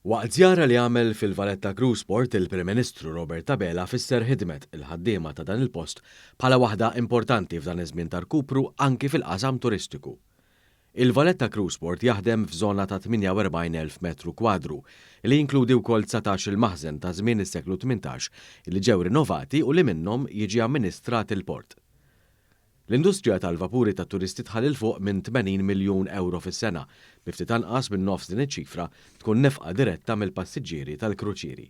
Waqt żjara li għamel fil-Valletta Cruiseport il-Prim Ministru Robert Abela fisser ħidmet il-ħaddiema ta' dan il-post bħala waħda importanti f'dan iż-żmien ta' rkupru anki fil-qasam turistiku. Il-Valletta Cruiseport jaħdem f'żona ta' 48,000 metru kwadru li jinkludi wkoll 19 il-maħżen ta' żmien is-seklu 18 li ġew rinnovati u li minnhom jiġi amministrat il-port. L-industrija tal-vapuri ta' turisti tħallil fuq minn 80 miljun euro fis-sena, bi ftit anqas minn nofs din iċ-ċifra tkun nefqa diretta mill-passiġġieri tal-kruċieri.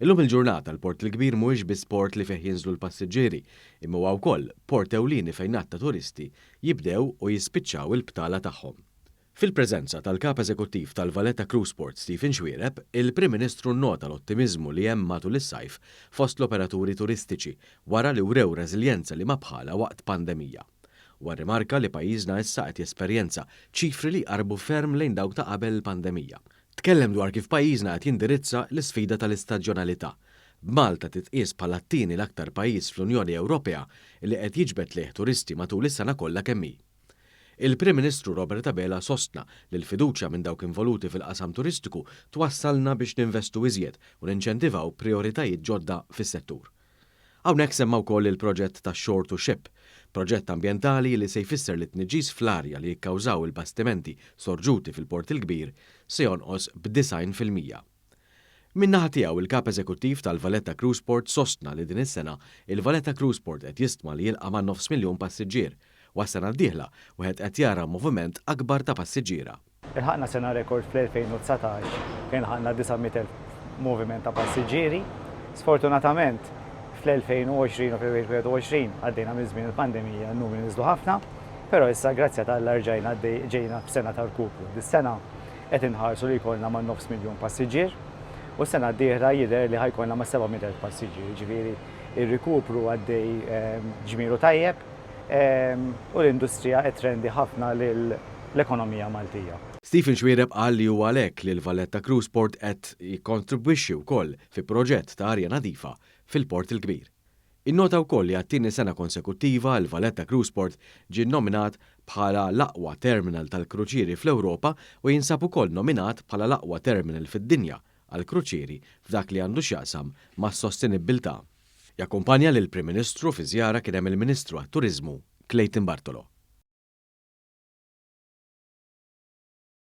Illum il-ġurnata l-Port il-Kbir mhuwiex biss port li fih jinżlu l-passiġġieri, imma huwa wkoll port ewlieni fejn ta' turisti jibdew u jispiċċaw il-btala tagħhom. Fil-preżenza tal-Kap Eżekuttiv tal-Valletta Cruiseport Stephen Xwiereb, il-Prim Ministru nnota l-ottimizmu li hemm matul is-sajf fost l-operaturi turistiċi wara li wrew reżiljenza li ma bħala waqt pandemija. Wa rimarka li pajjiżna issa qed jesperjenza ċifri li qarbu ferm lejn dawk ta' qabel il-pandemija. Tkellem dwar kif pajjiżna qed jindirizza l-isfida tal-istaġjonalità. Malta titqies bħala t-tieni l-aktar pajjiż fl-Unjoni Ewropea li qed jiġbed lih turisti matul is-sena kollha kemm hi. Il-Prim Ministru Robert Abela sostna li l-fiduċja minn dawk involuti fil-qasam turistiku twassalna biex ninvestu iżjed u ninċentivaw prioritajiet ġodda fis-settur. Hawnhekk semma wkoll il-proġett ta' Shore to Ship, proġett ambjentali li se jfisser li t-tniġġis fl-arja li jikkawżaw il-bastimenti sorġuti fil-Port il-Kbir se jonqos b'90%. Min-naħa tiegħu il-Kap Eżekuttiv tal-Valletta Cruiseport sostna li din is-sena il-Valletta Cruiseport qed jistma' li jilqa' ma' 500,000 passiġġier. Was-sena d-dieħla wieħed qed jara moviment akbar ta' passiġġiera. Ilħaqna sena rekord fl-2019 kien ħaqna 900,000 moviment ta' passiġġieri. Sfortunatament fl-2020 u fl-2021 għaddejna minn żmien il-pandemija n-numri niżlu ħafna, però issa grazzja tal-arġajna ġejna f'sena ta' rkupru. Dis-sena qed inħarsu li jkollna ma' 500,000 passiġġier u s-sena d-dieħla jidher li ħajkollna ma' 700,000 passiġġier. Ġifieri ir-rikupru għaddej ġmieru tajjeb u l-industrija qed trendi ħafna l-ekonomija Maltija. Stephen Xwiereb qal li huwa għalhekk li l-Valletta Cruiseport qed jikkontribwixxi wkoll fi proġett ta' arja nadifa fil-Port il-Kbir. Innota wkoll li għat-tieni sena konsekuttiva l-Valletta Cruiseport ġie nominat bħala l-aqwa terminal tal-kruċieri fl-Ewropa u jinsab ukoll nominat bħala l-aqwa terminal fid-dinja għall-kruċieri f'dak li għandu x'jaqsam mas-sostenibilità. Jakkumpanja lill-Prim Ministru fi żjara kien hemm il-Ministru għat-Turiżmu Clayton Bartolo.